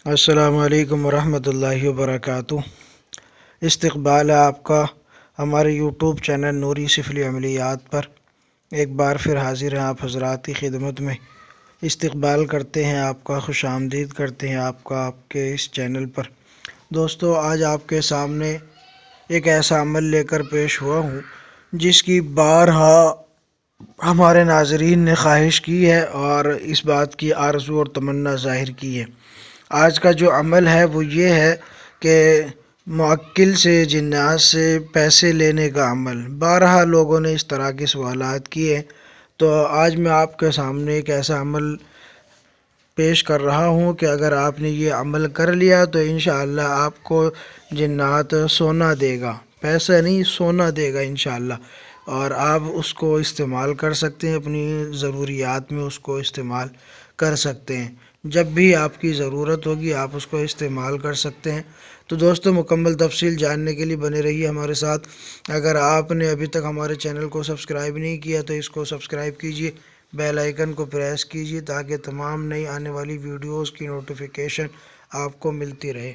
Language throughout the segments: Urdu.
السلام علیکم ورحمۃ اللہ وبرکاتہ۔ استقبال ہے آپ کا ہمارے یوٹیوب چینل نوری سفلی عملیات پر۔ ایک بار پھر حاضر ہیں آپ حضرات کی خدمت میں۔ استقبال کرتے ہیں آپ کا، خوش آمدید کرتے ہیں آپ کا آپ کے اس چینل پر۔ دوستو، آج آپ کے سامنے ایک ایسا عمل لے کر پیش ہوا ہوں جس کی بارہا ہمارے ناظرین نے خواہش کی ہے اور اس بات کی آرزو اور تمنا ظاہر کی ہے۔ آج کا جو عمل ہے وہ یہ ہے کہ موکل سے، جنات سے پیسے لینے کا عمل۔ بارہا لوگوں نے اس طرح کے سوالات کیے، تو آج میں آپ کے سامنے ایک ایسا عمل پیش کر رہا ہوں کہ اگر آپ نے یہ عمل کر لیا تو انشاءاللہ آپ کو جنات سونا دے گا، پیسہ نہیں سونا دے گا انشاءاللہ، اور آپ اس کو استعمال کر سکتے ہیں، اپنی ضروریات میں اس کو استعمال کر سکتے ہیں۔ جب بھی آپ کی ضرورت ہوگی آپ اس کو استعمال کر سکتے ہیں۔ تو دوستو، مکمل تفصیل جاننے کے لیے بنے رہیے ہمارے ساتھ۔ اگر آپ نے ابھی تک ہمارے چینل کو سبسکرائب نہیں کیا تو اس کو سبسکرائب کیجئے، بیل آئیکن کو پریس کیجئے تاکہ تمام نئی آنے والی ویڈیوز کی نوٹیفیکیشن آپ کو ملتی رہے۔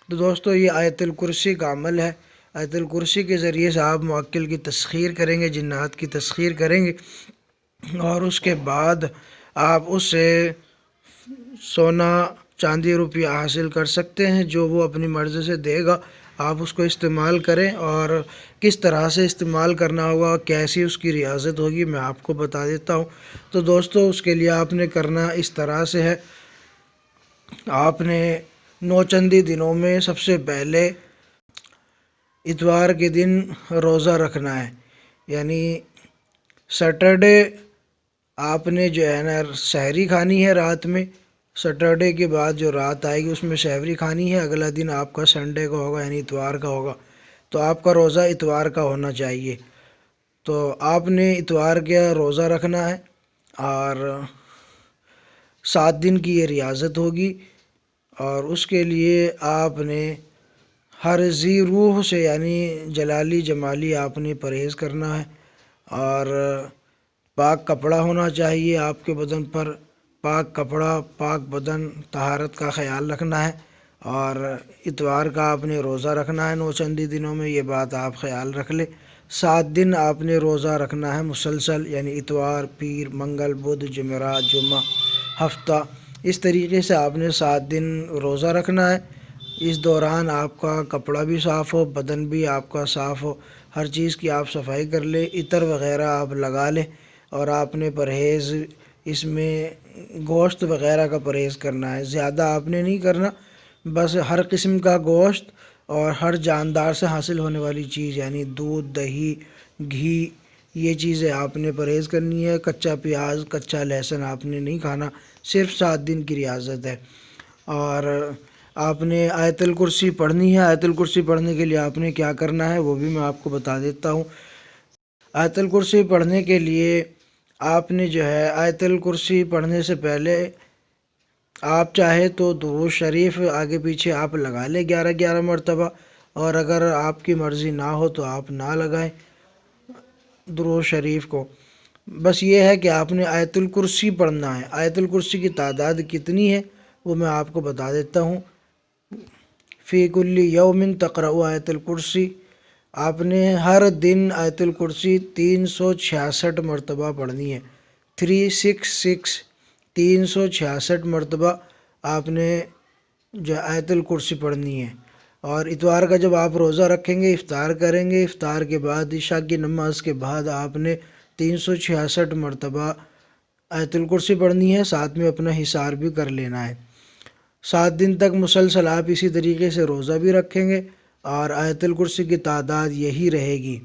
تو دوستو، یہ آیت الکرسی کا عمل ہے۔ آیت الکرسی کے ذریعے سے آپ موکل کی تسخیر کریں گے، جنات کی تسخیر کریں گے، اور اس کے بعد آپ اس سے سونا چاندی روپیہ حاصل کر سکتے ہیں، جو وہ اپنی مرضی سے دے گا۔ آپ اس کو استعمال کریں، اور کس طرح سے استعمال کرنا ہوگا، کیسی اس کی ریاضت ہوگی، میں آپ کو بتا دیتا ہوں۔ تو دوستو، اس کے لیے آپ نے کرنا اس طرح سے ہے، آپ نے نوچندی دنوں میں سب سے پہلے اتوار کے دن روزہ رکھنا ہے، یعنی سیٹرڈے آپ نے جو ہے نا سحری کھانی ہے رات میں۔ سیٹرڈے کے بعد جو رات آئے گی اس میں سحری کھانی ہے، اگلا دن آپ کا سنڈے کا ہوگا، یعنی اتوار کا ہوگا، تو آپ کا روزہ اتوار کا ہونا چاہیے۔ تو آپ نے اتوار کا روزہ رکھنا ہے، اور 7 دن کی یہ ریاضت ہوگی، اور اس کے لیے آپ نے ہر ذی روح سے، یعنی جلالی جمالی آپ نے پرہیز کرنا ہے، اور پاک کپڑا ہونا چاہیے آپ کے بدن پر، پاک کپڑا، پاک بدن، طہارت کا خیال رکھنا ہے، اور اتوار کا آپ نے روزہ رکھنا ہے نوچندی دنوں میں، یہ بات آپ خیال رکھ لیں۔ 7 دن آپ نے روزہ رکھنا ہے مسلسل، یعنی اتوار، پیر، منگل، بدھ، جمعرات، جمعہ، ہفتہ، اس طریقے سے آپ نے 7 دن روزہ رکھنا ہے۔ اس دوران آپ کا کپڑا بھی صاف ہو، بدن بھی آپ کا صاف ہو، ہر چیز کی آپ صفائی کر لیں، عطر وغیرہ آپ لگا لیں، اور آپ نے پرہیز اس میں گوشت وغیرہ کا پرہیز کرنا ہے، زیادہ آپ نے نہیں کرنا، بس ہر قسم کا گوشت اور ہر جاندار سے حاصل ہونے والی چیز، یعنی دودھ، دہی، گھی، یہ چیزیں آپ نے پرہیز کرنی ہے۔ کچا پیاز، کچا لہسن آپ نے نہیں کھانا، صرف 7 دن کی ریاضت ہے۔ اور آپ نے آیت الکرسی پڑھنی ہے۔ آیت الکرسی پڑھنے کے لیے آپ نے کیا کرنا ہے وہ بھی میں آپ کو بتا دیتا ہوں۔ آیت الکرسی پڑھنے کے لیے آپ نے جو ہے آیت الکرسی پڑھنے سے پہلے آپ چاہے تو درود شریف آگے پیچھے آپ لگا لیں 11 مرتبہ، اور اگر آپ کی مرضی نہ ہو تو آپ نہ لگائیں درود شریف کو۔ بس یہ ہے کہ آپ نے آیت الکرسی پڑھنا ہے۔ آیت الکرسی کی تعداد کتنی ہے وہ میں آپ کو بتا دیتا ہوں۔ فی کل یوم تقرأ آیت الکرسی، آپ نے ہر دن آیت الکرسی 366 مرتبہ پڑھنی ہے۔ 366 366 مرتبہ آپ نے جو آیت الکرسی پڑھنی ہے۔ اور اتوار کا جب آپ روزہ رکھیں گے، افطار کریں گے، افطار کے بعد عشاء کی نماز کے بعد آپ نے 366 مرتبہ آیت الکرسی پڑھنی ہے، ساتھ میں اپنا حصار بھی کر لینا ہے۔ 7 دن تک مسلسل آپ اسی طریقے سے روزہ بھی رکھیں گے، اور آیت الکرسی کی تعداد یہی رہے گی۔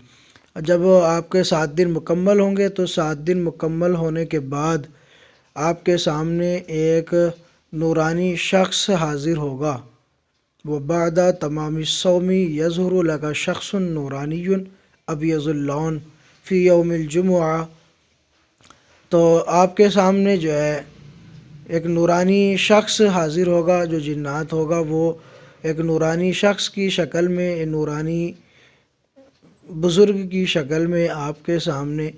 جب آپ کے 7 دن مکمل ہوں گے تو 7 دن مکمل ہونے کے بعد آپ کے سامنے ایک نورانی شخص حاضر ہوگا۔ وَبَعْدَ تَمَامِ الصَّوْمِ يَظْهُرُ لَكَ شَخْصٌ نُورَانِيٌّ أَبْيَضُ اللَّوْنِ فِي يَوْمِ الْجُمُعَةِ، تو آپ کے سامنے جو ہے ایک نورانی شخص حاضر ہوگا، جو جنات ہوگا وہ ایک نورانی شخص کی شکل میں، نورانی بزرگ کی شکل میں آپ کے سامنے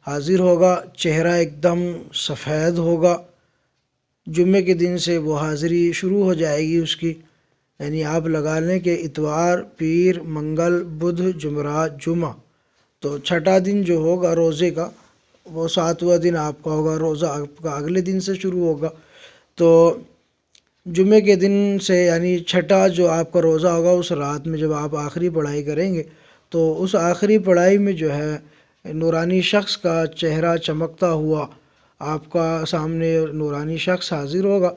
حاضر ہوگا۔ چہرہ ایک دم سفید ہوگا، جمعے کے دن سے وہ حاضری شروع ہو جائے گی اس کی، یعنی آپ لگا لیں کہ اتوار، پیر، منگل، بدھ، جمعرات، جمعہ، تو چھٹا دن جو ہوگا روزے کا وہ 7واں دن آپ کا ہوگا، روزہ آپ کا اگلے دن سے شروع ہوگا۔ تو جمعے کے دن سے یعنی چھٹا جو آپ کا روزہ ہوگا، اس رات میں جب آپ آخری پڑھائی کریں گے تو اس آخری پڑھائی میں جو ہے نورانی شخص کا چہرہ چمکتا ہوا آپ کا سامنے نورانی شخص حاضر ہوگا،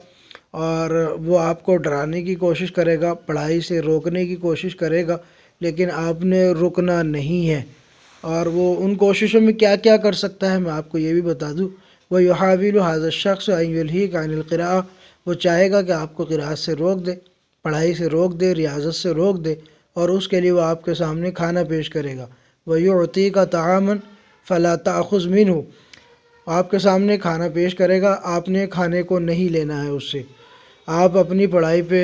اور وہ آپ کو ڈرانے کی کوشش کرے گا، پڑھائی سے روکنے کی کوشش کرے گا، لیکن آپ نے رکنا نہیں ہے۔ اور وہ ان کوششوں میں کیا کیا کر سکتا ہے میں آپ کو یہ بھی بتا دوں، وہ یحاول هذا الشخص ان يلهيك عن القراءة، وہ چاہے گا کہ آپ کو قراءت سے روک دے، پڑھائی سے روک دے، ریاضت سے روک دے، اور اس کے لیے وہ آپ کے سامنے کھانا پیش کرے گا۔ وَيُعْطِيكَ طَعَامًا فَلَا تَأْخُذْ مِنْهُ، آپ کے سامنے کھانا پیش کرے گا، آپ نے کھانے کو نہیں لینا ہے اس سے، آپ اپنی پڑھائی پہ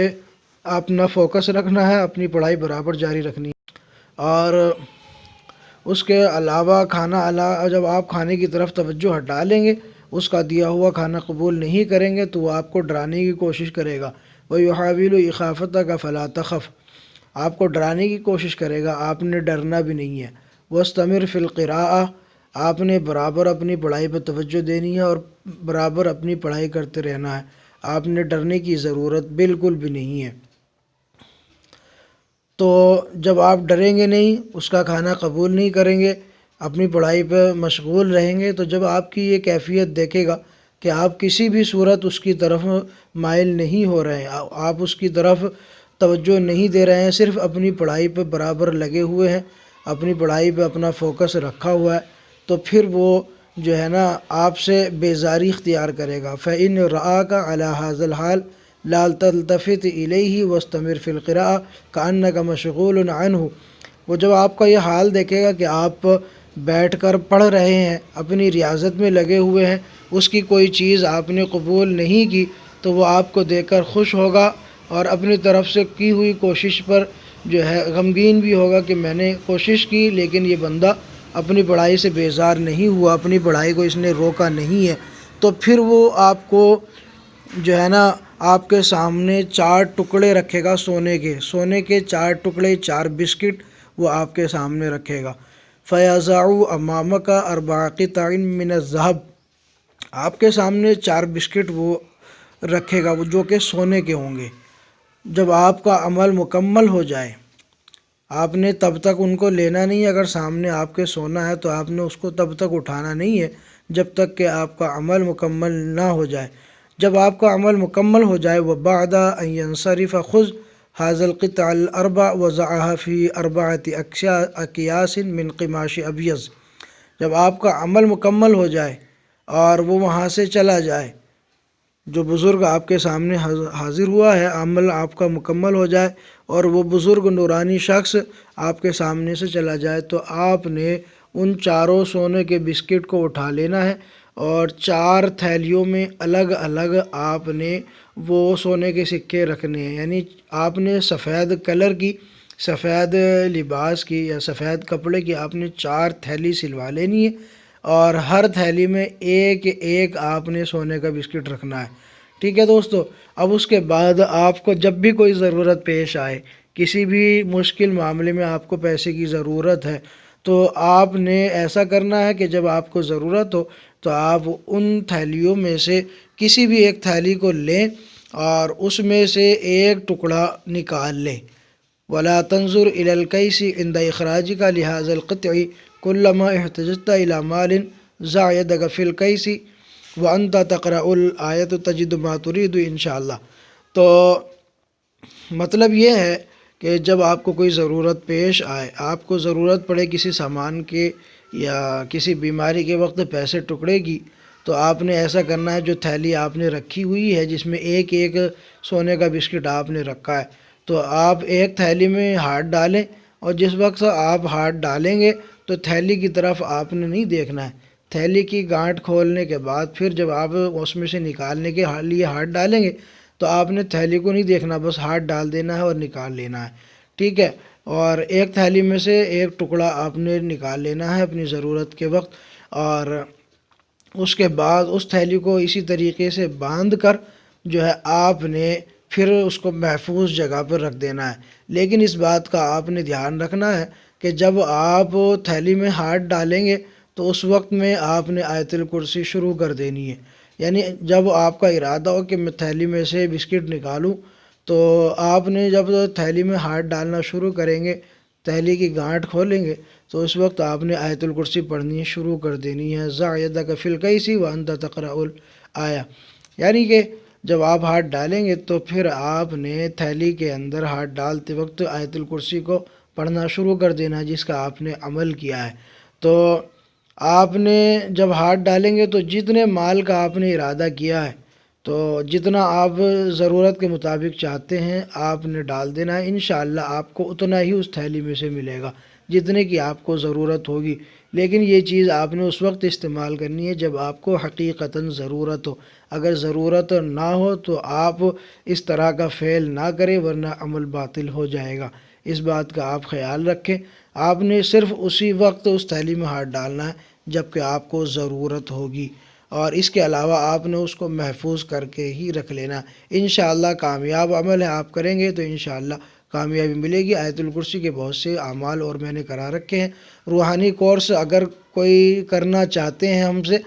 اپنا فوکس رکھنا ہے، اپنی پڑھائی برابر جاری رکھنی ہے۔ اور اس کے علاوہ جب آپ کھانے کی طرف توجہ ہٹا لیں گے، اس کا دیا ہوا کھانا قبول نہیں کریں گے تو وہ آپ کو ڈرانے کی کوشش کرے گا۔ وَيُحَاوِلُ إِخَافَتَكَ فَلَا تَخَفْ، آپ کو ڈرانے کی کوشش کرے گا، آپ نے ڈرنا بھی نہیں ہے۔ وَاسْتَمِرْ فِي الْقِرَاءَةِ، آپ نے برابر اپنی پڑھائی پہ توجہ دینی ہے اور برابر اپنی پڑھائی کرتے رہنا ہے، آپ نے ڈرنے کی ضرورت بالکل بھی نہیں ہے۔ تو جب آپ ڈریں گے نہیں، اس کا کھانا قبول نہیں کریں گے، اپنی پڑھائی پہ مشغول رہیں گے، تو جب آپ کی یہ کیفیت دیکھے گا کہ آپ کسی بھی صورت اس کی طرف مائل نہیں ہو رہے ہیں، آپ اس کی طرف توجہ نہیں دے رہے ہیں، صرف اپنی پڑھائی پہ برابر لگے ہوئے ہیں، اپنی پڑھائی پہ اپنا فوکس رکھا ہوا ہے، تو پھر وہ جو ہے نا آپ سے بیزاری اختیار کرے گا۔ فَإِنْ رَآكَ عَلَى هَذَا الْحَالِ لَا تَلْتَفِتْ إِلَيْهِ وَاسْتَمِرْ فِي الْقِرَاءَةِ كَأَنَّكَ مَشْغُولٌ عَنْهُ، وہ جب آپ کا یہ حال دیکھے گا کہ آپ بیٹھ کر پڑھ رہے ہیں، اپنی ریاضت میں لگے ہوئے ہیں، اس کی کوئی چیز آپ نے قبول نہیں کی، تو وہ آپ کو دیکھ کر خوش ہوگا اور اپنی طرف سے کی ہوئی کوشش پر جو ہے غمگین بھی ہوگا کہ میں نے کوشش کی لیکن یہ بندہ اپنی پڑھائی سے بیزار نہیں ہوا، اپنی پڑھائی کو اس نے روکا نہیں ہے، تو پھر وہ آپ کو جو ہے نا آپ کے سامنے 4 ٹکڑے رکھے گا سونے کے 4 ٹکڑے، 4 بسکٹ وہ آپ کے سامنے رکھے گا۔ فَيَضَعُ أَمَامَكَ 4 قِطَعٍ مِّنَ الذَّهَبِ، آپ کے سامنے 4 بسکٹ وہ رکھے گا، وہ جو کہ سونے کے ہوں گے۔ جب آپ کا عمل مکمل ہو جائے، آپ نے تب تک ان کو لینا نہیں ہے، اگر سامنے آپ کے سونا ہے تو آپ نے اس کو تب تک اٹھانا نہیں ہے جب تک کہ آپ کا عمل مکمل نہ ہو جائے۔ جب آپ کا عمل مکمل ہو جائے، وَبَعْدَ أَن يَنْصَرِفَ خُذْ هَذَا الْقِطَعَ الْأَرْبَعَ وَضَعْهَا فِي 4 أَكْيَاسٍ مِّن قِمَاشٍ أَبْيَضٍ، جب آپ کا عمل مکمل ہو جائے اور وہ وہاں سے چلا جائے، جو بزرگ آپ کے سامنے حاضر ہوا ہے، عمل آپ کا مکمل ہو جائے اور وہ بزرگ نورانی شخص آپ کے سامنے سے چلا جائے، تو آپ نے ان 4 سونے کے بسکٹ کو اٹھا لینا ہے اور 4 تھیلیوں میں الگ الگ آپ نے وہ سونے کے سکے رکھنے ہیں، یعنی آپ نے سفید کلر کی، سفید لباس کی یا سفید کپڑے کی آپ نے 4 تھیلی سلوا لینی ہے، اور ہر تھیلی میں ایک ایک آپ نے سونے کا بسکٹ رکھنا ہے۔ ٹھیک ہے دوستو، اب اس کے بعد آپ کو جب بھی کوئی ضرورت پیش آئے، کسی بھی مشکل معاملے میں آپ کو پیسے کی ضرورت ہے، تو آپ نے ایسا کرنا ہے کہ جب آپ کو ضرورت ہو تو آپ ان تھیلیوں میں سے کسی بھی ایک تھیلی کو لیں اور اس میں سے ایک ٹکڑا نکال لیں۔ وَلَا تَنْظُرْ إِلَى الْكَيْسِ عِنْدَ إِخْرَاجِكَ لِهَذَا الْقِطْعِ كُلَّمَا احْتَجَجْتَ إِلَى مَالٍ ضَعْ يَدَكَ فِي الْكَيْسِ وَأَنْتَ تَقْرَأُ الْآيَةَ تَجِدُ مَا تُرِيدُ انشاءاللہ۔ تو مطلب یہ ہے کہ جب آپ کو کوئی ضرورت پیش آئے، آپ کو ضرورت پڑے کسی سامان کے یا کسی بیماری کے وقت پیسے ٹکڑے کی، تو آپ نے ایسا کرنا ہے، جو تھیلی آپ نے رکھی ہوئی ہے جس میں ایک ایک سونے کا بسکٹ آپ نے رکھا ہے، تو آپ ایک تھیلی میں ہاتھ ڈالیں، اور جس وقت آپ ہاتھ ڈالیں گے تو تھیلی کی طرف آپ نے نہیں دیکھنا ہے، تھیلی کی گانٹھ کھولنے کے بعد پھر جب آپ اس میں سے نکالنے کے لیے ہاتھ ڈالیں گے تو آپ نے تھیلی کو نہیں دیکھنا، بس ہاتھ ڈال دینا ہے اور نکال لینا ہے۔ ٹھیک ہے، اور ایک تھیلی میں سے ایک ٹکڑا آپ نے نکال لینا ہے اپنی ضرورت کے وقت، اور اس کے بعد اس تھیلی کو اسی طریقے سے باندھ کر جو ہے آپ نے پھر اس کو محفوظ جگہ پر رکھ دینا ہے۔ لیکن اس بات کا آپ نے دھیان رکھنا ہے کہ جب آپ تھیلی میں ہاتھ ڈالیں گے تو اس وقت میں آپ نے آیت الکرسی شروع کر دینی ہے۔ یعنی جب آپ کا ارادہ ہو کہ میں تھیلی میں سے بسکٹ نکالوں تو آپ نے جب تھیلی میں ہاتھ ڈالنا شروع کریں گے، تھیلی کی گانٹھ کھولیں گے تو اس وقت آپ نے آیت الکرسی پڑھنی شروع کر دینی ہے، ضع یدک فی الکیس وانت تقرأ الآیہ۔ یعنی کہ جب آپ ہاتھ ڈالیں گے تو پھر آپ نے تھیلی کے اندر ہاتھ ڈالتے وقت آیت الکرسی کو پڑھنا شروع کر دینا جس کا آپ نے عمل کیا ہے۔ تو آپ نے جب ہاتھ ڈالیں گے تو جتنے مال کا آپ نے ارادہ کیا ہے تو جتنا آپ ضرورت کے مطابق چاہتے ہیں آپ نے ڈال دینا ہے، انشاءاللہ آپ کو اتنا ہی اس تھیلی میں سے ملے گا جتنے کی آپ کو ضرورت ہوگی۔ لیکن یہ چیز آپ نے اس وقت استعمال کرنی ہے جب آپ کو حقیقتاً ضرورت ہو۔ اگر ضرورت نہ ہو تو آپ اس طرح کا فعل نہ کریں ورنہ عمل باطل ہو جائے گا۔ اس بات کا آپ خیال رکھیں۔ آپ نے صرف اسی وقت اس تھیلی میں ہاتھ ڈالنا ہے جب کہ آپ کو ضرورت ہوگی، اور اس کے علاوہ آپ نے اس کو محفوظ کر کے ہی رکھ لینا۔ انشاءاللہ کامیاب عمل ہے، آپ کریں گے تو انشاءاللہ کامیابی ملے گی۔ آیت الکرسی کے بہت سے اعمال اور میں نے کرا رکھے ہیں۔ روحانی کورس اگر کوئی کرنا چاہتے ہیں ہم سے،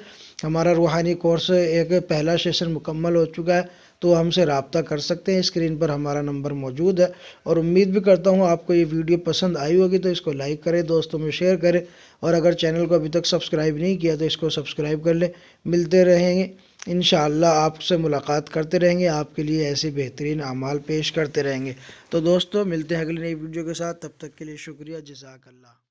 ہمارا روحانی کورس ایک پہلا سیشن مکمل ہو چکا ہے تو ہم سے رابطہ کر سکتے ہیں۔ اسکرین پر ہمارا نمبر موجود ہے، اور امید بھی کرتا ہوں آپ کو یہ ویڈیو پسند آئی ہوگی تو اس کو لائک کریں، دوستوں میں شیئر کریں، اور اگر چینل کو ابھی تک سبسکرائب نہیں کیا تو اس کو سبسکرائب کر لیں۔ ملتے رہیں گے انشاءاللہ، آپ سے ملاقات کرتے رہیں گے، آپ کے لیے ایسے بہترین اعمال پیش کرتے رہیں گے۔ تو دوستو ملتے ہیں اگلی نئی ویڈیو کے ساتھ، تب تک کے لیے شکریہ، جزاک اللہ۔